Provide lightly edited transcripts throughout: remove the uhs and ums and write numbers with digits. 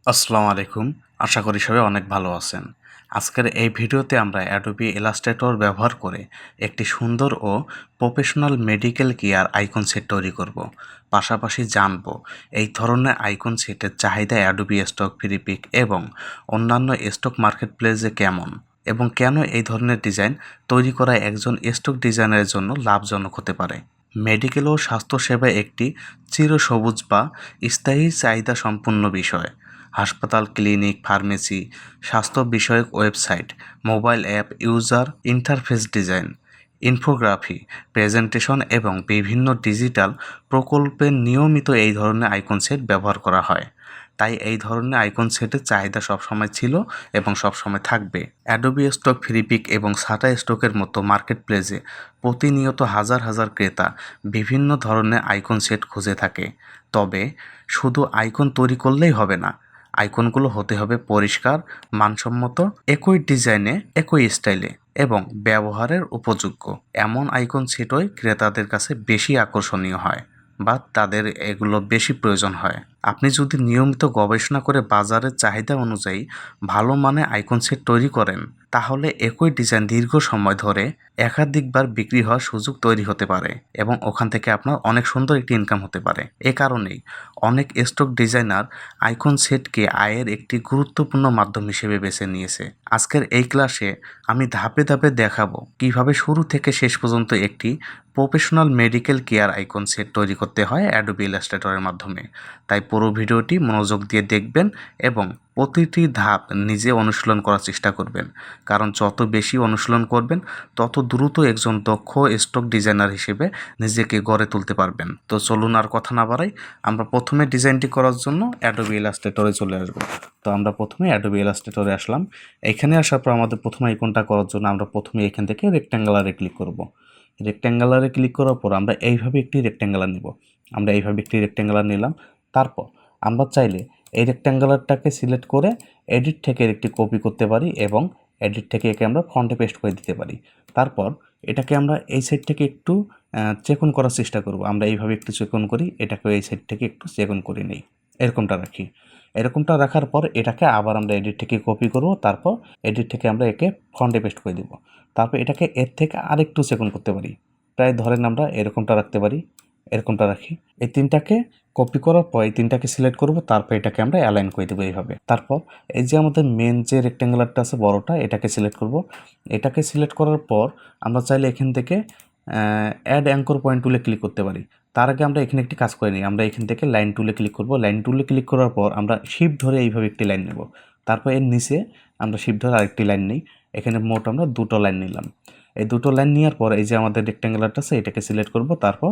আসসালামু আলাইকুম। আশা করি সবাই অনেক ভালো আছেন। আজকের এই ভিডিওতে আমরা অ্যাডোবি ইলাস্ট্রেটর ব্যবহার করে একটি সুন্দর ও professional medical care icon set তৈরি করব। পাশাপাশি জানব এই ধরনের আইকন সেটের চাহিদা অ্যাডোবি স্টক ফ্রি এবং অন্যান্য স্টক মার্কেটপ্লেসে কেমন এবং কেন এই ধরনের ডিজাইন তৈরি করা একজন স্টক ডিজাইনারের জন্য লাভজনক হতে পারে। মেডিকেল ও স্বাস্থ্যসেবা একটি চিরসবুজ বা স্থায়ী চাহিদা সম্পন্ন বিষয়। হাসপাতাল, ক্লিনিক, ফার্মেসি, স্বাস্থ্য বিষয়ক website, mobile app, user interface design, infography, presentation এবং বিভিন্ন ডিজিটাল প্রকল্পে নিয়মিত এই ধরনের আইকন সেট ব্যবহার করা হয়। তাই এই ধরনের আইকন সেটের চাহিদা সবসময় ছিল এবং সবসময় থাকবে। অ্যাডোবি স্টক, ফ্রিপিক এবং সাটা স্টকের মতো মার্কেটপ্লেসে প্রতিনিয়ত হাজার হাজার ক্রেতা বিভিন্ন ধরনের আইকন সেট খুঁজে থাকে। তবে শুধু আইকন তৈরি করলেই হবে না, আইকনগুলো হতে হবে পরিষ্কার, মানসম্মত, একই ডিজাইনে, একই স্টাইলে এবং ব্যবহারের উপযোগ্য। এমন আইকন সেটই ক্রেতাদের কাছে বেশি আকর্ষণীয় হয় বা তাদের এগুলো বেশি প্রয়োজন হয়। আপনি যদি নিয়মিত গবেষণা করে বাজারের চাহিদা অনুযায়ী ভালো মানের আইকন সেট তৈরি করেন, তাহলে একই ডিজাইন দীর্ঘ সময় ধরে একাধিকবার বিক্রি হওয়ার সুযোগ তৈরি হতে পারে এবং ওখান থেকে আপনার অনেক সুন্দর একটি ইনকাম হতে পারে। এ কারণেই অনেক স্টক ডিজাইনার আইকন সেটকে আয়ের একটি গুরুত্বপূর্ণ মাধ্যম হিসেবে বেছে নিয়েছে। আজকের এই ক্লাসে আমি ধাপে ধাপে দেখাবো কিভাবে শুরু থেকে শেষ পর্যন্ত একটি professional medical care icon set তৈরি করতে হয় অ্যাডোবি ইলাস্ট্রেটরের মাধ্যমে। তাই পুরো ভিডিওটি মনোযোগ দিয়ে দেখবেন এবং প্রতিটি ধাপ নিজে অনুশীলন করার চেষ্টা করবেন, কারণ যত বেশি অনুশীলন করবেন তত দ্রুত একজন দক্ষ স্টক ডিজাইনার হিসেবে নিজেকে গড়ে তুলতে পারবেন। তো চলুন আর কথা না বাড়াই, আমরা প্রথমে ডিজাইনটি করার জন্য অ্যাডোবি ইলাস্ট্রেটরে চলে আসব। তো আমরা প্রথমে অ্যাডোবি ইলাস্ট্রেটরে আসলাম। এখানে আসার পর আমাদের প্রথমে আইকনটা করার জন্য আমরা প্রথমে এখান থেকে রেক্ট্যাঙ্গুলারে ক্লিক করব। রেক্ট্যাঙ্গুলারে ক্লিক করার পর আমরা এইভাবে একটি রেক্ট্যাঙ্গুলার নিব। আমরা এইভাবে একটি রেক্ট্যাঙ্গুলার নিলাম। তারপর আমরা চাইলে এই রেক্ট্যাঙ্গুলারটাকে সিলেক্ট করে এডিট থেকে একটি কপি করতে পারি এবং এডিট থেকে একে আমরা ফন্টে পেস্ট করে দিতে পারি। তারপর এটাকে আমরা এই সাইড থেকে একটু চেকন করার চেষ্টা করব। আমরা এইভাবে একটু চেকন করি, এটাকে এই সাইড থেকে একটু চেকন করে নিই, এরকমটা রাখি। এরকমটা রাখার পর এটাকে আবার আমরা এডিট থেকে কপি করব, তারপর এডিট থেকে আমরা একে ফন্টে পেস্ট করে দেব। তারপর এটাকে এর থেকে আরেকটু চেকন করতে পারি, প্রায় ধরেন আমরা এরকমটা রাখতে পারি, এরকমটা রাখি। এই তিনটাকে কপি করার পর এই তিনটাকে সিলেক্ট করব, তারপর এটাকে আমরা অ্যালাইন করে দেবো এইভাবে। তারপর এই যে আমাদের মেন যে রেক্ট্যাঙ্গুলারটা আছে বড়টা, এটাকে সিলেক্ট করব। এটাকে সিলেক্ট করার পর আমরা চাইলে এখান থেকে অ্যাড অ্যাঙ্কর পয়েন্ট টুলে ক্লিক করতে পারি। তার আগে আমরা এখানে একটি কাজ করে নিই, আমরা এখান থেকে লাইন টুলে ক্লিক করব। লাইন টুলে ক্লিক করার পর আমরা শিফট ধরে এইভাবে একটি লাইন নেব। তারপর এর নিচে আমরা শিফট ধরে আরেকটি লাইন নিই। এখানে মোট আমরা দুটো লাইন নিলাম। এই দুটো লাইন নেওয়ার পর এই যে আমাদের রেক্ট্যাঙ্গুলারটা আছে এটাকে সিলেক্ট করব। তারপর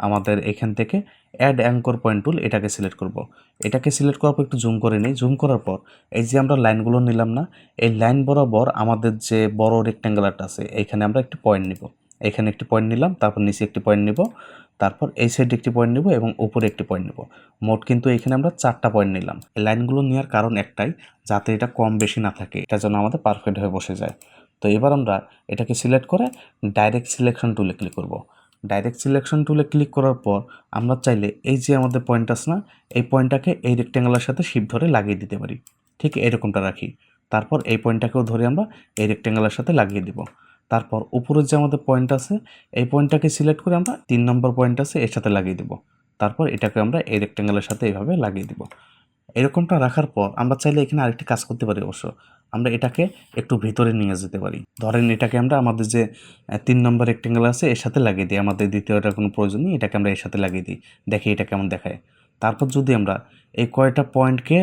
আমাদের এখান থেকে অ্যাড অ্যাঙ্কর পয়েন্ট টুল, এটাকে সিলেক্ট করব। এটাকে সিলেক্ট করার পর একটু জুম করে নিই। জুম করার পর এই যে আমরা লাইনগুলো নিলাম না, এই লাইন বরাবর আমাদের যে বড় রেক্ট্যাঙ্গুলারটা আছে এইখানে আমরা একটি পয়েন্ট নিব। এখানে একটি পয়েন্ট নিলাম, তারপর নিচে একটি পয়েন্ট নিব, তারপর এই সাইডে একটি পয়েন্ট নিব এবং উপরে একটি পয়েন্ট নিব। মোট কিন্তু এখানে আমরা 4টা পয়েন্ট নিলাম। এই লাইনগুলো নেওয়ার কারণ একটাই, যাতে এটা কম বেশি না থাকে, এটা যেন আমাদের পারফেক্ট হয়ে বসে যায়। তো এবার আমরা এটাকে সিলেক্ট করে ডাইরেক্ট সিলেকশন টুলে ক্লিক করব। ডাইরেক্ট সিলেকশন টুলে ক্লিক করার পর আমরা চাইলে এই যে আমাদের পয়েন্ট আছে না, এই পয়েন্টটাকে এই রেক্ট্যাঙ্গুলার সাথে শিফট ধরে লাগিয়ে দিতে পারি। ঠিক এরকমটা রাখি। তারপর এই পয়েন্টটাকেও ধরে আমরা এই রেক্ট্যাঙ্গুলার সাথে লাগিয়ে দিব। তারপর উপরের যে আমাদের পয়েন্ট আছে এই পয়েন্টটাকে সিলেক্ট করে আমরা 3 নম্বর পয়েন্ট আছে এর সাথে লাগিয়ে দেব। তারপর এটাকে আমরা এই রেক্ট্যাঙ্গুলার সাথে এইভাবে লাগিয়ে দিব। এরকমটা রাখার পর আমরা চাইলে এখানে আরেকটি কাজ করতে পারি অবশ্য, আমরা এটাকে একটু ভিতরে নিয়ে যেতে পারি। ধরেন এটাকে আমরা আমাদের যে 3 নম্বর রেক্ট্যাঙ্গেল আছে এর সাথে লাগিয়ে দিই, আমাদের দ্বিতীয়টার কোনো প্রয়োজন নেই, এটাকে আমরা এর সাথে লাগিয়ে দিই, দেখি এটা কেমন দেখায়। তারপর যদি আমরা এই কয়টা পয়েন্টকে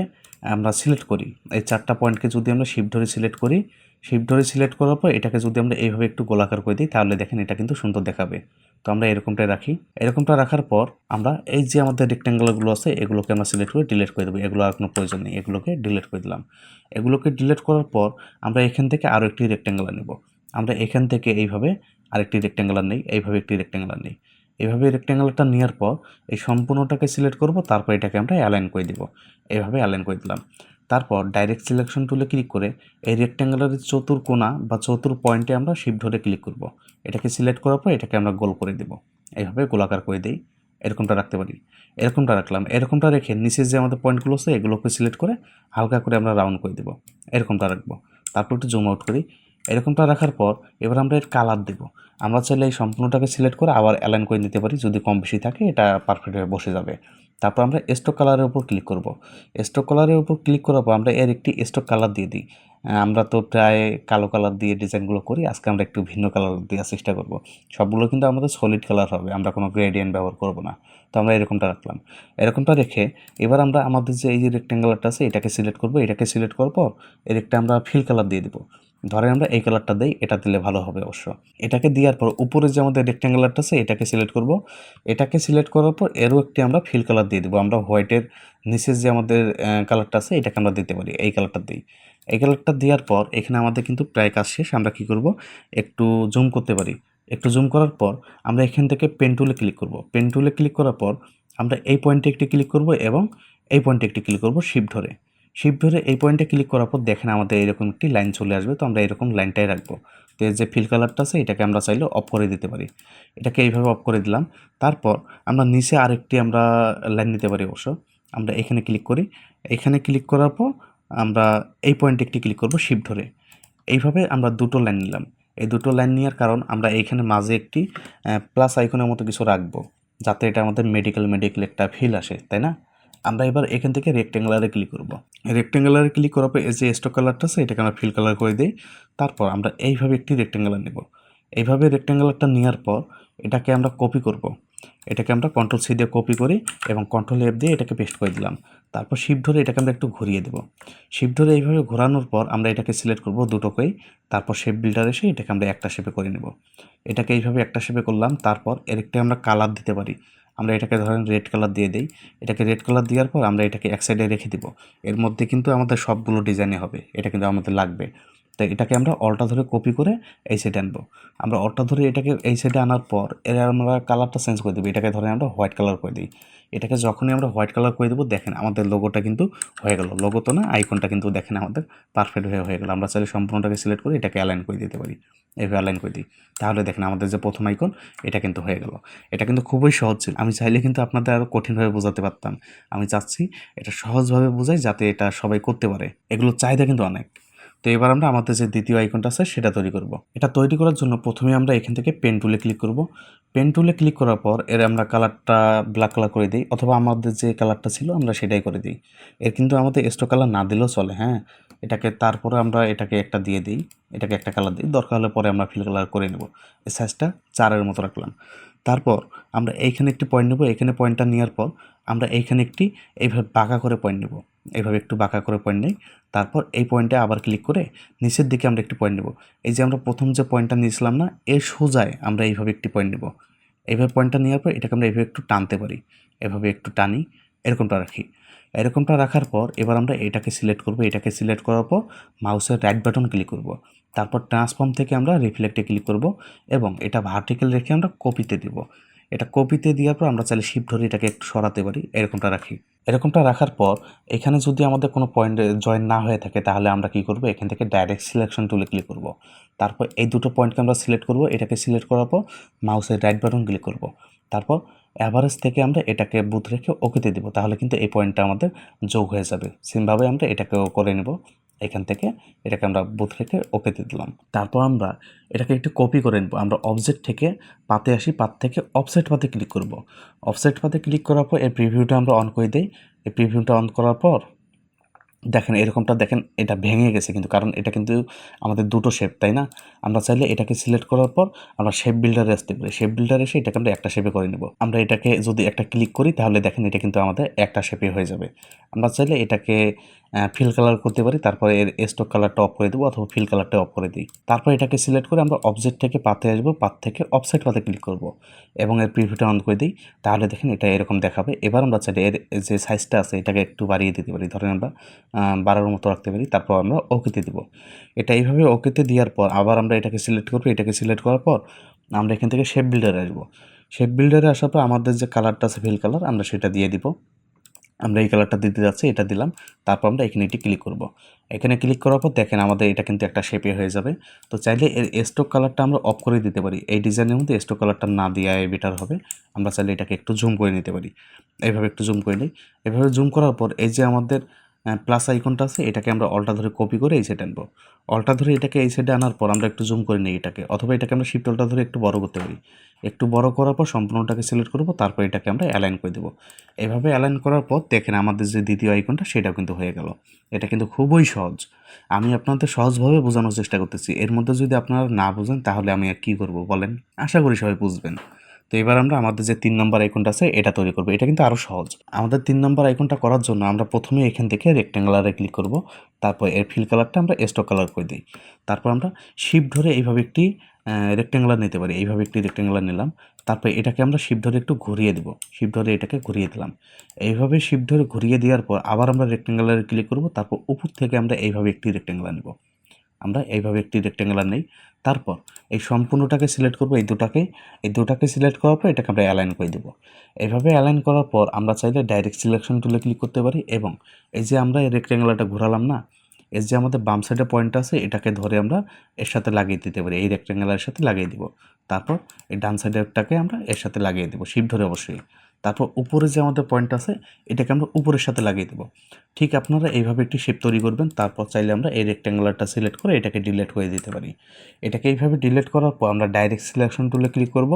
আমরা সিলেক্ট করি, এই 4টা পয়েন্টকে যদি আমরা শিফট ধরে সিলেক্ট করি, শিফট ধরে সিলেক্ট করার পর এটাকে যদি আমরা এইভাবে একটু গোলাকার করে দিই, তাহলে দেখেন এটা কিন্তু সুন্দর দেখাবে। তো আমরা এরকমটাই রাখি। এরকমটা রাখার পর আমরা এই যে আমাদের রেক্ট্যাঙ্গুলারগুলো আছে এগুলোকে আমরা সিলেক্ট করে ডিলিট করে দেবো, এগুলো আর কোনো প্রয়োজন নেই, এগুলোকে ডিলিট করে দিলাম। এগুলোকে ডিলিট করার পর আমরা এখান থেকে আরও একটি রেক্ট্যাঙ্গুলার নেব। আমরা এখান থেকে এইভাবে আরেকটি রেক্ট্যাঙ্গুলার নেই, এইভাবে একটি রেক্ট্যাঙ্গুলার নেই। এইভাবে রেক্ট্যাঙ্গুলারটা নেওয়ার পর এই সম্পূর্ণটাকে সিলেক্ট করব, তারপর এটাকে আমরা অ্যালাইন করে দিব। এইভাবে অ্যালাইন করে দিলাম। তারপর ডাইরেক্ট সিলেকশন টুলে ক্লিক করে এই রেক্ট্যাঙ্গুলারের চতুর্কোণা বা চতুর পয়েন্টে আমরা শিফট ধরে ক্লিক করব। এটাকে সিলেক্ট করার পর এটাকে আমরা গোল করে দেব, এইভাবে গোলাকার করে দিই। এরকমটা রাখতে পারি। এরকমটা রাখলাম। এরকমটা রেখে নিচে যে আমাদের পয়েন্টগুলো আছে এগুলোকে সিলেক্ট করে হালকা করে আমরা রাউন্ড করে দেবো। এরকমটা রাখবো। তারপর একটু জুম আউট করি। এরকমটা রাখার পর এবার আমরা এর কালার দেবো। আমরা চাইলে এই সম্পূর্ণটাকে সিলেক্ট করে আবার অ্যালাইন করে নিতে পারি। যদি কম বেশি থাকে এটা পারফেক্টভাবে বসে যাবে। তারপর আমরা স্টক কালারের উপর ক্লিক করব। স্টক কালারের উপর ক্লিক করার পর আমরা এর একটি স্টক কালার দিয়ে দিই। আমরা তো প্রায় কালো কালার দিয়ে ডিজাইনগুলো করি, আজকে আমরা একটু ভিন্ন কালার দেওয়ার চেষ্টা করব। সবগুলো কিন্তু আমাদের সলিড কালার হবে, আমরা কোনো গ্রেডিয়েন্ট ব্যবহার করব না। তো আমরা এরকমটা রাখলাম। এরকমটা রেখে এবার আমরা আমাদের যে এই যে রেক্ট্যাঙ্গুলারটা আছে এটাকে সিলেক্ট করব। এটাকে সিলেক্ট করার পর এর একটা আমরা ফিল কালার দিয়ে দেবো। ধরেন আমরা এই কালারটা দিই, এটা দিলে ভালো হবে অবশ্য। এটাকে দেওয়ার পর উপরে যে আমাদের রেক্ট্যাঙ্গুলারটা আছে এটাকে সিলেক্ট করব। এটাকে সিলেক্ট করার পর এরও একটি আমরা ফিল কালার দিয়ে দেবো। আমরা হোয়াইটের নিচের যে আমাদের কালারটা আছে এটাকে আমরা দিতে পারি, এই কালারটা দিই। এই কালারটা দেওয়ার পর এখানে আমাদের কিন্তু প্রায় কাজ শেষ। আমরা কি করব, একটু জুম করতে পারি। একটু জুম করার পর আমরা এখান থেকে পেন টুলে ক্লিক করব। পেন টুলে ক্লিক করার পর আমরা এই পয়েন্টে একটি ক্লিক করব এবং এই পয়েন্টে একটি ক্লিক করব শিফট ধরে। শিফট ধরে এই পয়েন্টে ক্লিক করার পর দেখেন আমাদের এরকম একটি লাইন চলে আসবে। তো আমরা এরকম লাইনটাই রাখবো। তো এর যে ফিল কালারটা আছে এটাকে আমরা চাইলে অফ করে দিতে পারি। এটাকে এইভাবে অফ করে দিলাম। তারপর আমরা নিচে আরেকটি আমরা লাইন নিতে পারি অবশ্য। আমরা এখানে ক্লিক করি। এখানে ক্লিক করার পর আমরা এই পয়েন্টে একটি ক্লিক করব শিফট ধরে। এইভাবে আমরা দুটো লাইন নিলাম। এই দুটো লাইন নেওয়ার কারণ আমরা এইখানে মাঝে একটি প্লাস আইকনের মতো কিছু রাখবো, যাতে এটা আমাদের মেডিকেল একটা ফিল আসে, তাই না? আমরা এবার এখান থেকে রেক্ট্যাঙ্গুলারে ক্লিক করব। রেক্ট্যাঙ্গুলারে ক্লিক করার পর এই যে স্টক কালারটা আছে এটাকে আমরা ফিল কালার করে দিই। তারপর আমরা এইভাবে একটি রেক্ট্যাঙ্গুলার নেব। এইভাবে রেক্ট্যাঙ্গুলারটা নেওয়ার পর এটাকে আমরা কপি করব। এটাকে আমরা কন্ট্রোল সি দিয়ে কপি করি এবং কন্ট্রোল এফ দিয়ে এটাকে পেস্ট করে দিলাম। তারপর শিফট ধরে এটাকে আমরা একটু ঘুরিয়ে দেবো। শিফট ধরে এইভাবে ঘোরানোর পর আমরা এটাকে সিলেক্ট করব দুটোকেই। তারপর শেপ বিল্ডার এসে এটাকে আমরা একটা শেপে করে নেব। এটাকে এইভাবে একটা শেপে করলাম। তারপর এর একটা আমরা কালার দিতে পারি। আমরা এটাকে ধরেন রেড কালার দিয়ে দিই। এটাকে রেড কালার দেওয়ার পর আমরা এটাকে এক সাইডে রেখে দিব। এর মধ্যে কিন্তু আমাদের সবগুলো ডিজাইনে হবে, এটা কিন্তু আমাদের লাগবে। তাই এটাকে আমরা অলটা ধরে কপি করে এই সাইডে আনবো। আমরা অলটা ধরে এটাকে এই সাইডে আনার পর এর আমরা কালারটা চেঞ্জ করে দেবো। এটাকে ধরে আমরা হোয়াইট কালার করে দিই। এটাকে যখনই আমরা হোয়াইট কালার করে দেবো দেখেন আমাদের লোগোটা কিন্তু হয়ে গেল। লোগো তো না, আইকনটা কিন্তু দেখেন আমাদের পারফেক্ট হয়ে গেল। আমরা চাইলে সম্পূর্ণটাকে সিলেক্ট করে এটাকে অ্যালাইন করে দিতে পারি। এভাবে অ্যালাইন করে দিই, তাহলে দেখেন আমাদের যে প্রথম আইকন এটা কিন্তু হয়ে গেল। এটা কিন্তু খুবই সহজ ছিল। আমি চাইলে কিন্তু আপনাদের আরও কঠিনভাবে বোঝাতে পারতাম। আমি চাচ্ছি এটা সহজভাবে বোঝাই যাতে এটা সবাই করতে পারে। এগুলোর চাহিদা কিন্তু অনেক। তো এবার আমরা আমাদের যে দ্বিতীয় আইকনটা আছে সেটা তৈরি করব। এটা তৈরি করার জন্য প্রথমে আমরা এখান থেকে পেন টুলে ক্লিক করব। পেন টুলে ক্লিক করার পর এর আমরা কালারটা ব্ল্যাক কালার করে দিই, অথবা আমাদের যে কালারটা ছিল আমরা সেটাই করে দিই। এর কিন্তু আমাদের স্টোক কালার না দিলেও চলে, হ্যাঁ। এটাকে তারপরে আমরা এটাকে একটা দিয়ে দিই, এটাকে একটা কালার দিই, দরকার হলে পরে আমরা ফিল কালার করে নেব। এই সাইজটা 4-এর মতো রাখলাম। তারপর আমরা এইখানে একটি পয়েন্ট নেব। এখানে পয়েন্টটা নেওয়ার পর আমরা এইখানে একটি এইভাবে বাঁকা করে পয়েন্ট নেব। এইভাবে একটু বাঁকা করে পয়েন্ট নেই। তারপর এই পয়েন্টে আবার ক্লিক করে নিচের দিকে আমরা একটি পয়েন্ট নেব। এই যে আমরা প্রথম যে পয়েন্টটা নিয়েছিলাম না, এর সোজায় আমরা এইভাবে একটি পয়েন্ট নেব। এইভাবে পয়েন্টটা নেওয়ার পর এটাকে আমরা এইভাবে একটু টানতে পারি। এভাবে একটু টানি, এরকমটা রাখি। এরকমটা রাখার পর এবার আমরা এটাকে সিলেক্ট করব। এটাকে সিলেক্ট করার পর মাউসের রাইট বাটন ক্লিক করব। তারপর ট্রান্সফর্ম থেকে আমরা রিফ্লেক্টে ক্লিক করব এবং এটা ভার্টিক্যাল রেখে আমরা কপিতে দেব। এটা কপিতে দেওয়ার পর আমরা চাইলে শিফট ধরে এটাকে একটু সরাতে পারি, এরকমটা রাখি। এরকমটা রাখার পর এখানে যদি আমাদের কোনো পয়েন্ট জয়েন না হয়ে থাকে তাহলে আমরা কি করব, এখান থেকে ডাইরেক্ট সিলেকশন টুলে ক্লিক করব। তারপর এই দুটো পয়েন্টকে আমরা সিলেক্ট করব। এটাকে সিলেক্ট করার পর মাউসের রাইট বাটন ক্লিক করব। তারপর অ্যাভারেজ থেকে আমরা এটাকে বুথ রেখে ওকেতে দেবো, তাহলে কিন্তু এই পয়েন্টটা আমাদের যোগ হয়ে যাবে। সেমভাবে আমরা এটাকেও করে নেব। এখান থেকে এটাকে আমরা বুথ রেখে ওকেতে দিলাম। তারপর আমরা এটাকে একটু কপি করে নেব। আমরা অবজেক্ট থেকে পাতে আসি, পাত থেকে অফসেট পাতে ক্লিক করব। অফসেট পাতে ক্লিক করার পর এর প্রিভিউটা আমরা অন করে দিই। এই প্রিভিউটা অন করার পর দেখেন এরকমটা, দেখেন এটা ভেঙে গেছে কিন্তু, কারণ এটা কিন্তু আমাদের দুটো শেপ, তাই না? আমরা চাইলে এটাকে সিলেক্ট করার পর আমরা শেপ বিল্ডারে আসতে পারি। শেপ বিল্ডারে এসে এটাকে আমরা একটা শেপে করে নেব। আমরা এটাকে যদি একটা ক্লিক করি তাহলে দেখেন এটা কিন্তু আমাদের একটা শেপে হয়ে যাবে। আমরা চাইলে এটাকে ফিল কালার করতে পারি, তারপরে এর স্টক কালারটা অফ করে দেবো অথবা ফিল কালারটা অফ করে দিই। তারপর এটাকে সিলেক্ট করে আমরা অবজেক্ট থেকে পাতে আসবো, পাত থেকে অফসেট পাতে ক্লিক করব এবং এর প্রিভিউটা অন করে দিই। তাহলে দেখেন এটা এরকম দেখাবে। এবার আমরা চাইলে এর যে সাইজটা আছে এটাকে একটু বাড়িয়ে দিতে পারি, ধরেন আমরা 12-এর মতো রাখতে পারি। তারপর আমরা ওকেতে দেবো। এটা এইভাবে ওকেতে দেওয়ার পর আবার আমরা এটাকে সিলেক্ট করবো। এটাকে সিলেক্ট করার পর আমরা এখান থেকে শেপ বিল্ডারে আসবো। শেপ বিল্ডারে আসার পর আমাদের যে কালারটা আছে ফিল কালার আমরা সেটা দিয়ে দিব। আমরা এই কালারটা দিতে যাচ্ছি, এটা দিলাম। তারপর আমরা এখানে এটি ক্লিক করব। এখানে ক্লিক করার পর দেখেন আমাদের এটা কিন্তু একটা শেপে হয়ে যাবে। তো চাইলে এর স্টক কালারটা আমরা অফ করে দিতে পারি। এই ডিজাইনের মধ্যে স্টক কালারটা না দেওয়াই বেটার হবে। আমরা চাইলে এটাকে একটু জুম করে নিতে পারি। এইভাবে একটু জুম করে নিই। এভাবে জুম করার পর এই যে আমাদের প্লাস আইকনটা আছে, এটাকে আমরা অলটা ধরে কপি করে এই সাইডে আনবো। অলটা ধরে এটাকে এই সাইডে আনার পর আমরা একটু জুম করে নিই এটাকে, অথবা এটাকে আমরা শিফট অলটা ধরে একটু বড় করতে পারি। একটু বড় করার পর সম্পূর্ণটাকে সিলেক্ট করব, তারপর এটাকে আমরা অ্যালাইন করে দেবো। এভাবে অ্যালাইন করার পর দেখেন আমাদের যে দ্বিতীয় আইকনটা সেটাও কিন্তু হয়ে গেল। এটা কিন্তু খুবই সহজ। আমি আপনাদের সহজভাবে বোঝানোর চেষ্টা করতেছি। এর মধ্যে যদি আপনারা না বুঝেন তাহলে আমি আর কী করব বলেন? আশা করি সবাই বুঝবেন। তো এবার আমরা আমাদের যে 3 নম্বর আইকনটা আছে এটা তৈরি করব। এটা কিন্তু আরও সহজ। আমাদের 3 নম্বর আইকনটা করার জন্য আমরা প্রথমে এখান থেকে রেক্ট্যাঙ্গুলারে ক্লিক করব। তারপর এর ফিল কালারটা আমরা স্টক কালার করে দিই। তারপর আমরা শিফট ধরে এইভাবে একটি রেক্ট্যাঙ্গুলার নিতে পারি। এইভাবে একটি রেক্ট্যাঙ্গুলার নিলাম। তারপর এটাকে আমরা শিফট ধরে একটু ঘুরিয়ে দেব। শিফট ধরে এটাকে ঘুরিয়ে দিলাম। এইভাবে শিফট ধরে ঘুরিয়ে দেওয়ার পর আবার আমরা রেক্ট্যাঙ্গুলারে ক্লিক করব। তারপর উপর থেকে আমরা এইভাবে একটি রেক্ট্যাঙ্গুলার নেব। আমরা এইভাবে একটি রেক্ট্যাঙ্গুলার নেই। তারপর এই সম্পূর্ণটাকে সিলেক্ট করব, এই দুটাকে সিলেক্ট করার পর এটাকে আমরা অ্যালাইন করে দেবো। এইভাবে অ্যালাইন করার পর আমরা চাইলে ডাইরেক্ট সিলেকশন টুলে ক্লিক করতে পারি, এবং এই যে আমরা এই রেক্ট্যাঙ্গুলারটা ঘোরালাম না, এর যে আমাদের বাম সাইডে পয়েন্ট আছে এটাকে ধরে আমরা এর সাথে লাগিয়ে দিতে পারি, এই রেক্ট্যাঙ্গুলারের সাথে লাগিয়ে দিব। তারপর এই ডান সাইডেরটাকে আমরা এর সাথে লাগিয়ে দেবো, শিফট ধরে অবশ্যই। তারপর উপরে যে আমাদের পয়েন্ট আছে এটাকে আমরা উপরের সাথে লাগিয়ে দেবো। ঠিক আপনারা এইভাবে একটি শেপ তৈরি করবেন। তারপর চাইলে আমরা এই রেক্ট্যাঙ্গুলারটা সিলেক্ট করে এটাকে ডিলিট করে দিতে পারি। এটাকে এইভাবে ডিলিট করার পর আমরা ডাইরেক্ট সিলেকশন টুলে ক্লিক করব।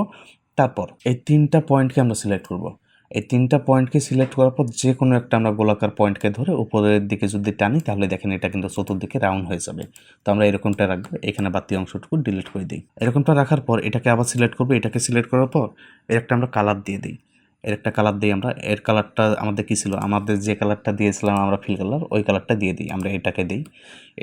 তারপর এই 3টা পয়েন্টকে আমরা সিলেক্ট করব। এই 3টা পয়েন্টকে সিলেক্ট করার পর যে কোনো একটা আমরা গোলাকার পয়েন্টকে ধরে উপরের দিকে যদি টানি তাহলে দেখেন এটা কিন্তু চতুর্দিকে রাউন্ড হয়ে যাবে। তো আমরা এরকমটা রাখবো, এখানে বাতি অংশটুকু ডিলিট করে দিই। এরকমটা রাখার পর এটাকে আবার সিলেক্ট করবো। এটাকে সিলেক্ট করার পর এর একটা আমরা কালার দিয়ে দিই। এর একটা কালার দিই আমরা। এর কালারটা আমাদের কী ছিল, আমাদের যে কালারটা দিয়েছিলাম আমরা ফিল কালার, ওই কালারটা দিয়ে দিই। আমরা এটাকে দিই।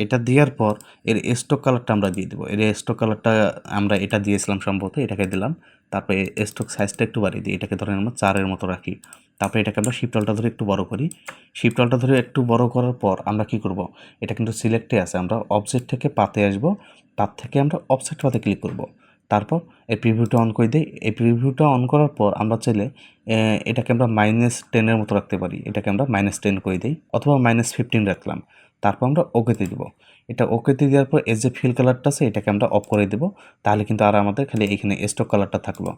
এটা দেওয়ার পর এর স্টক কালারটা আমরা দিয়ে দেবো। এর স্টক কালারটা আমরা এটা দিয়েছিলাম সম্ভবত, এটাকে দিলাম। তারপরে স্টক সাইজটা একটু বাড়িয়ে দিই। এটাকে ধরেন আমরা 4-এর মতো রাখি। তারপরে এটাকে আমরা শিফট অলটা ধরে একটু বড় করি। শিফট অলটা ধরে একটু বড় করার পর আমরা কি করব, এটা কিন্তু সিলেক্টে আছে, আমরা অবজেক্ট থেকে পাতে আসব। পাত থেকে আমরা অফসেট পাতে ক্লিক করব। তারপর এই প্রিভিউটা অন করে দিই। এই প্রিভিউটা অন করার পর আমরা চাইলে এটাকে আমরা -10-এর মতো রাখতে পারি। এটাকে আমরা -10 করে দিই, অথবা -15 রাখলাম। তারপর আমরা ওকেতে দিব। এটা ওকেতে দেওয়ার পর এই যে ফিল কালারটা আছে এটাকে আমরা অফ করে দেব। তাহলে কিন্তু আর আমাদের খালি এখানে স্টক কালারটা থাকলো।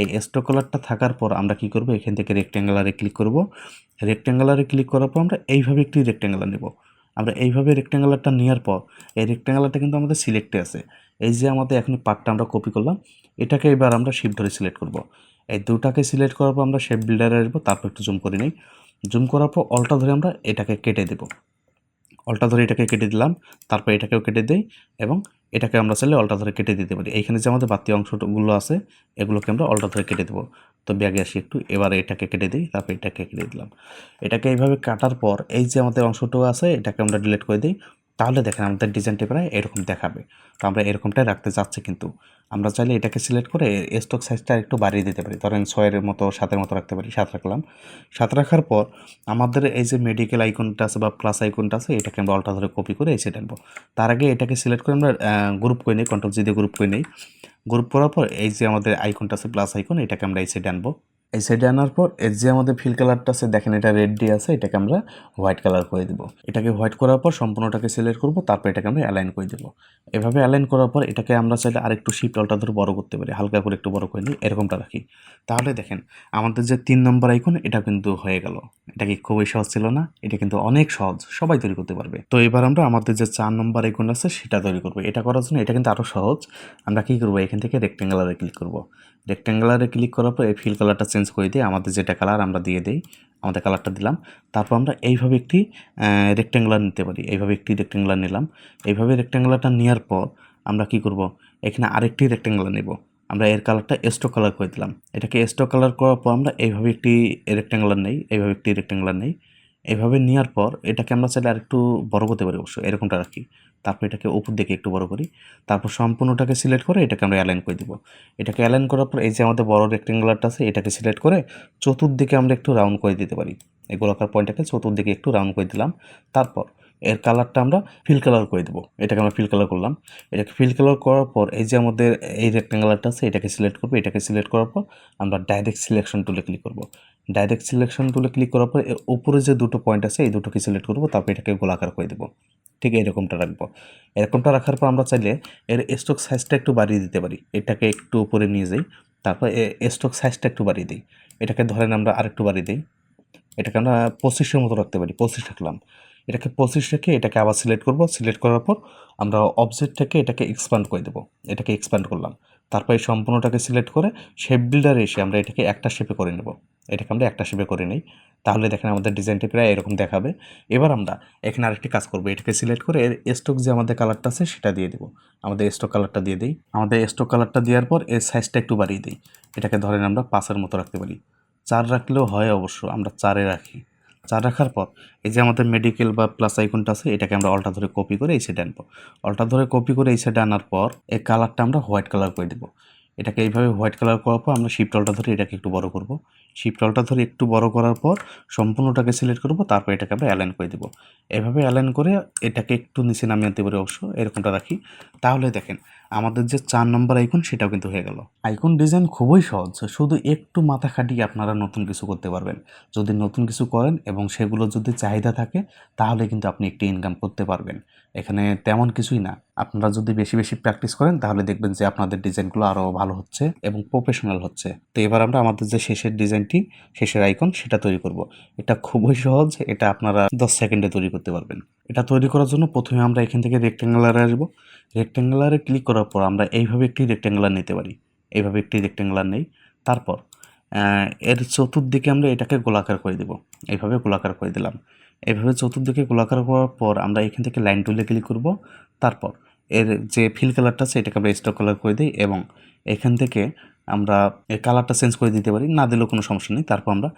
এই স্টক কালারটা থাকার পর আমরা কি করব, এখান থেকে রেক্ট্যাঙ্গুলারে ক্লিক করব। রেক্ট্যাঙ্গুলারে ক্লিক করার পর আমরা এইভাবে একটি রেক্ট্যাঙ্গুলার নেব। আমরা এইভাবে রেক্ট্যাঙ্গুলারটা নেওয়ার পর এই রেক্ট্যাঙ্গুলারটা কিন্তু আমাদের সিলেক্টে আছে। এই যে আমাদের এখন পার্টটা আমরা কপি করলাম, এটাকে এবার আমরা শিফট ধরে সিলেক্ট করব। এই দুটাকে সিলেক্ট করার পর আমরা শেপ বিল্ডারে আসবো। তারপর একটু জুম করে নিই। জুম করার পর অলটা ধরে আমরা এটাকে কেটে দেব। অলটা ধরে এটাকে কেটে দিলাম। তারপর এটাকেও কেটে দেই, এবং এটাকে আমরা চাইলে অলটা ধরে কেটে দিতে পারি। এইখানে যে আমাদের বাড়তি অংশগুলো আছে এগুলোকে আমরা অলটা ধরে কেটে দেবো। তো ব্যাগে আসি একটু, এবারে এটাকে কেটে দিই, তারপর এটাকে কেটে দিলাম। এটাকে এইভাবে কাটার পর এই যে আমাদের অংশটুকু আছে এটাকে আমরা ডিলিট করে দিই। তাহলে দেখেন আমাদের ডিজাইনটি প্রায় এরকম দেখাবে। তো আমরা এরকমটাই রাখতে চাচ্ছি, কিন্তু আমরা চাইলে এটাকে সিলেক্ট করে স্টক সাইজটা একটু বাড়িয়ে দিতে পারি। ধরেন 6-এর মতো 7-এর মতো রাখতে পারি। 7 রাখলাম। 7 রাখার পর আমাদের এই যে মেডিকেল আইকনটা আছে বা প্লাস আইকনটা আছে এটাকে আমরা অলটা ধরে কপি করে এসে টানবো। তার আগে এটাকে সিলেক্ট করে আমরা গ্রুপ করে নিই, কন্ট্রোল জি দিয়ে গ্রুপ করে নিই। গ্রুপ করার পর এই যে আমাদের আইকনটা আছে প্লাস আইকন, এটাকে আমরা এই সাইডে আনবো। এই সাইডে আনার পর এর যে আমাদের ফিল কালারটা আছে দেখেন এটা রেড দিয়ে আছে, এটাকে আমরা হোয়াইট কালার করে দেবো। এটাকে হোয়াইট করার পর সম্পূর্ণটাকে সিলেক্ট করব, তারপর এটাকে আমরা অ্যালাইন করে দেবো। এভাবে অ্যালাইন করার পর এটাকে আমরা চাইলে আরেকটু শিফট অলটা ধরে বড় করতে পারি, হালকা করে একটু বড় করে নিই, এরকমটা রাখি। তাহলে দেখেন আমাদের যে 3 নম্বর আইকন এটা কিন্তু হয়ে গেল। এটা কি খুবই সহজ ছিল না? এটা কিন্তু অনেক সহজ, সবাই তৈরি করতে পারবে। তো এবার আমরা আমাদের যে 4 নম্বর আইকন আছে সেটা তৈরি করবো। এটা করার জন্য এটা কিন্তু আরও সহজ। আমরা কি করবো, এখান থেকে রেক্ট্যাঙ্গুলারে ক্লিক করব। রেক্ট্যাঙ্গুলারে ক্লিক করার পর এই ফিল কালারটা চেঞ্জ করে দিয়ে আমাদের যেটা কালার আমরা দিয়ে দিই, আমাদের কালারটা দিলাম। তারপর আমরা এইভাবে একটি রেক্ট্যাঙ্গুলার নিতে পারি। এইভাবে একটি রেক্ট্যাঙ্গুলার নিলাম। এইভাবে রেক্ট্যাঙ্গুলারটা নেওয়ার পর আমরা কি করব, এখানে আরেকটি রেক্ট্যাঙ্গুলার নেব। আমরা এর কালারটা স্টক কালার করে দিলাম। এটাকে স্টক কালার করার পর আমরা এইভাবে একটি রেক্ট্যাঙ্গুলার নেই, এইভাবে একটি রেক্ট্যাঙ্গুলার নেই। এইভাবে নেওয়ার পর এটাকে আমরা চাইলে আরেকটু বড় করতে পারি, অবশ্যই এরকমটা রাখি। তারপর এটাকে উপর দিকে একটু বড় করি। তারপর সম্পূর্ণটাকে সিলেক্ট করে এটাকে আমরা অ্যালাইন করে দিব। এটাকে অ্যালাইন করার পর এই যে আমাদের বড় রেক্ট্যাঙ্গুলারটা আছে এটাকে সিলেক্ট করে চতুর্দিকে আমরা একটু রাউন্ড করে দিতে পারি। এই গোলাকার পয়েন্টটাকে চতুর্দিকে একটু রাউন্ড করে দিলাম। তারপর এর কালারটা আমরা ফিল কালার করে দেবো। এটাকে আমরা ফিল কালার করলাম। এটাকে ফিল কালার করার পর এই যে আমাদের এই রেক্ট্যাঙ্গুলারটা আছে এটাকে সিলেক্ট করবো। এটাকে সিলেক্ট করার পর আমরা ডাইরেক্ট সিলেকশন টুলে ক্লিক করব। ডাইরেক্ট সিলেকশন টুলে ক্লিক করার পর এর উপরে যে দুটো পয়েন্ট আছে এই দুটোকে সিলেক্ট করবো, তারপর এটাকে গোলাকার করে দেবো। ঠিক এরকমটা রাখবো। এরকমটা রাখার পর আমরা চাইলে এর স্ট্রোক সাইজটা একটু বাড়িয়ে দিতে পারি। এটাকে একটু উপরে নিয়ে যাই, তারপর স্ট্রোক সাইজটা একটু বাড়িয়ে দিই। এটাকে ধরেন আমরা আরেকটু বাড়িয়ে দিই। এটাকে আমরা 25-এর মতো রাখতে পারি। 25 রাখলাম। এটাকে 25 রেখে এটাকে আবার সিলেক্ট করব। সিলেক্ট করার পর আমরা অবজেক্ট থেকে এটাকে এক্সপ্যান্ড করে দেবো। এটাকে এক্সপ্যান্ড করলাম। তারপর এই সম্পূর্ণটাকে সিলেক্ট করে শেপ বিল্ডারে এসে আমরা এটাকে একটা শেপে করে নেব। এটাকে আমরা একটা শেপে করে নিই। তাহলে দেখেন আমাদের ডিজাইনটি প্রায় এরকম দেখাবে। এবার আমরা এখানে আরেকটি কাজ করব। এটাকে সিলেক্ট করে এর স্ট্রোক যে আমাদের কালারটা আছে সেটা দিয়ে দেবো। আমাদের স্ট্রোক কালারটা দিয়ে দিই। আমাদের স্ট্রোক কালারটা দেওয়ার পর এর সাইজটা একটু বাড়িয়ে দিই। এটাকে ধরেন আমরা 5-এর মতো রাখতে পারি। 4 রাখলেও হয় অবশ্য, আমরা 4-এ রাখি। 4 রাখার পর এই যে আমাদের মেডিকেল বা প্লাস আইকনটা আছে এটাকে আমরা অল্টা ধরে কপি করে এই সাইডে আনবো। অল্টা ধরে কপি করে এই সাইডে আনার পর এই কালারটা আমরা হোয়াইট কালার করে দেবো। এটাকে এইভাবে হোয়াইট কালার করার পর আমরা শিফট অল্টা ধরে এটাকে একটু বড় করব। শিফট অল্টা ধরে একটু বড় করার পর সম্পূর্ণটাকে সিলেক্ট করব, তারপর এটাকে আমরা অ্যালাইন করে দেবো। এভাবে অ্যালাইন করে এটাকে একটু নিচে নামিয়ে আনতে পারি অবশ্য, এরকমটা রাখি। তাহলে দেখেন আমাদের যে 4 নম্বর আইকন সেটাও কিন্তু হয়ে গেল। আইকন ডিজাইন খুবই সহজ, শুধু একটু মাথা খাটিয়ে আপনারা নতুন কিছু করতে পারবেন। যদি নতুন কিছু করেন এবং সেগুলো যদি চাহিদা থাকে তাহলে কিন্তু আপনি একটি ইনকাম করতে পারবেন। এখানে তেমন কিছুই না, আপনারা যদি বেশি বেশি প্র্যাকটিস করেন তাহলে দেখবেন যে আপনাদের ডিজাইনগুলো আরও ভালো হচ্ছে এবং প্রফেশনাল হচ্ছে। তো এবার আমরা আমাদের যে শেষের ডিজাইনটি, শেষের আইকন সেটা তৈরি করব। এটা খুবই সহজ, এটা আপনারা 10 সেকেন্ডে তৈরি করতে পারবেন। এটা তৈরি করার জন্য প্রথমে আমরা এখান থেকে রেক্ট্যাঙ্গুলারে আসবো। রেক্ট্যাঙ্গুলারে ক্লিক করার পর আমরা এইভাবে একটি রেক্ট্যাঙ্গুলার নিতে পারি। এইভাবে একটি রেক্ট্যাঙ্গুলার নেই। তারপর এর চতুর্দিকে আমরা এটাকে গোলাকার করে দেব। এইভাবে গোলাকার করে দিলাম। এইভাবে চতুর্দিকে গোলাকার করার পর আমরা এখান থেকে লাইন টুলে ক্লিক করব। তারপর এর যে ফিল কালারটা আছে এটাকে আমরা স্টক কালার করে দিই এবং এখান থেকে আমরা এর কালারটা চেঞ্জ করে দিতে পারি, না দিলেও কোনো সমস্যা নেই। তারপর আমরা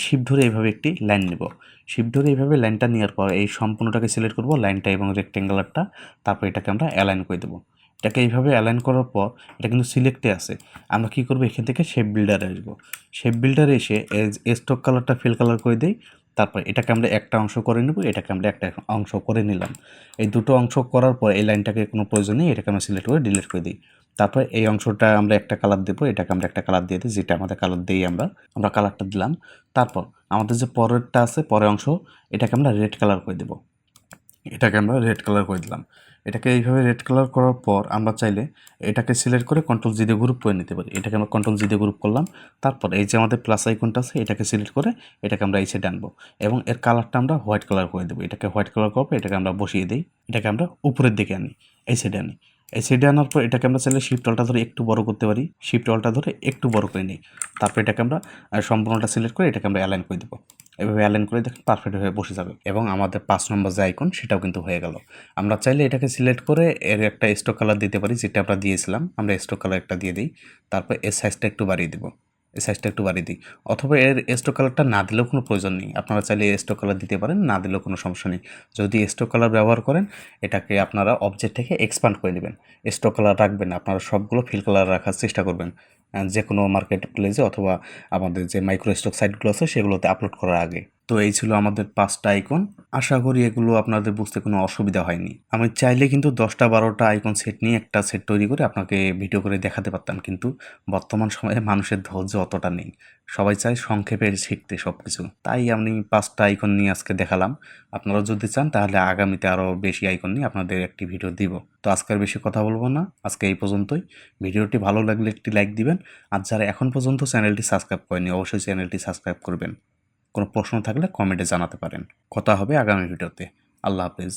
শিফট ধরে এইভাবে একটি লাইন নেব। শিফট ধরে এইভাবে লাইনটা নেওয়ার পর এই সম্পূর্ণটাকে সিলেক্ট করব, লাইনটা এবং রেক্ট্যাঙ্গুলারটা। তারপর এটাকে আমরা অ্যালাইন করে দেবো। এটাকে এইভাবে অ্যালাইন করার পর এটা কিন্তু সিলেক্টে আছে। আমরা কী করবো, এখান থেকে শেপ বিল্ডারে আসবো। শেপ বিল্ডারে এসে স্টক কালারটা ফিল কালার করে দিই। তারপর এটাকে আমরা একটা অংশ করে নেব, এটাকে আমরা একটা অংশ করে নিলাম। এই দুটো অংশ করার পর এই লাইনটাকে কোনো প্রয়োজন নেই, এটাকে আমরা সিলেক্ট করে ডিলিট করে দিই। তারপর এই অংশটা আমরা একটা কালার দেবো, এটাকে আমরা একটা কালার দিয়ে দিই, যেটা আমাদের কালার দিই আমরা কালারটা দিলাম। তারপর আমাদের যে পরেরটা আছে, পরের অংশ, এটাকে আমরা রেড কালার করে দেবো। এটাকে আমরা রেড কালার করে দিলাম। এটাকে এইভাবে রেড কালার করার পর আমরা চাইলে এটাকে সিলেক্ট করে কন্ট্রোল জি দিয়ে গ্রুপ করে নিতে পারি। এটাকে আমরা কন্ট্রোল জি দিয়ে গ্রুপ করলাম। তারপর এই যে আমাদের প্লাস আইকনটা আছে এটাকে সিলেক্ট করে এটাকে আমরা এই সাইডে আনবো এবং এর কালারটা আমরা হোয়াইট কালার করে দেবো। এটাকে হোয়াইট কালার করবো, এটাকে আমরা বসিয়ে দিই। এটাকে আমরা উপরের দিকে আনি, এই সাইডে আনি। এই সাইডে আনার পর এটাকে আমরা চাইলে শিফট অল্টা ধরে একটু বড় করতে পারি। শিফট অল্টা ধরে একটু বড় করে নিই। তারপর এটাকে আমরা সম্পূর্ণটা সিলেক্ট করে এটাকে আমরা অ্যালাইন করে দেবো। এভাবে অ্যালাইন করে দেখেন পারফেক্ট হয়ে বসে যাবে এবং আমাদের 5 নম্বর যে আইকন সেটাও কিন্তু হয়ে গেল। আমরা চাইলে এটাকে সিলেক্ট করে এর একটা স্ট্রোক কালার দিতে পারি, যেটা আমরা দিয়েছিলাম। আমরা স্ট্রোক কালার একটা দিয়ে দিই। তারপর এর সাইজটা একটু বাড়িয়ে দেবো। এই সাইজটা একটু বাড়িয়ে দিই, অথবা এর স্ট্রোক কালারটা না দিলেও কোনো প্রয়োজন নেই। আপনারা চাইলে স্ট্রোক কালার দিতে পারেন, না দিলেও কোনো সমস্যা নেই। যদি স্ট্রোক কালার ব্যবহার করেন এটাকে আপনারা অবজেক্ট থেকে এক্সপান্ড করে নেবেন। স্ট্রোক কালার রাখবেন না, আপনারা সবগুলো ফিল কালার রাখার চেষ্টা করবেন। যে কোনো মার্কেট প্লেসে অথবা আমাদের যে মাইক্রো স্টক সাইটগুলো আছে সেগুলোতে আপলোড করার আগে। তো এই ছিল আমাদের 5টা আইকন। আশা করি এগুলো আপনাদের বুঝতে কোনো অসুবিধা হয়নি। আমি চাইলে কিন্তু 10টা-12টা আইকন সেট নিয়ে একটা সেট তৈরি করে আপনাকে ভিডিও করে দেখাতে পারতাম, কিন্তু বর্তমান সময়ে মানুষের ধৈর্য অতটা নেই। সবাই চায় সংক্ষেপে শিখতে সব কিছু। তাই আমি 5টা আইকন নিয়ে আজকে দেখালাম। আপনারা যদি চান তাহলে আগামীতে আরও বেশি আইকন নিয়ে আপনাদের একটি ভিডিও দিব। তো আজকের বেশি কথা বলবো না, আজকে এই পর্যন্তই। ভিডিওটি ভালো লাগলে একটি লাইক দিবেন। আর যারা এখন পর্যন্ত চ্যানেলটি সাবস্ক্রাইব করেনি অবশ্যই চ্যানেলটি সাবস্ক্রাইব করবেন। কোনো প্রশ্ন থাকলে কমেন্টে জানাতে পারেন। কথা হবে আগামী ভিডিওতে। আল্লাহ হাফেজ।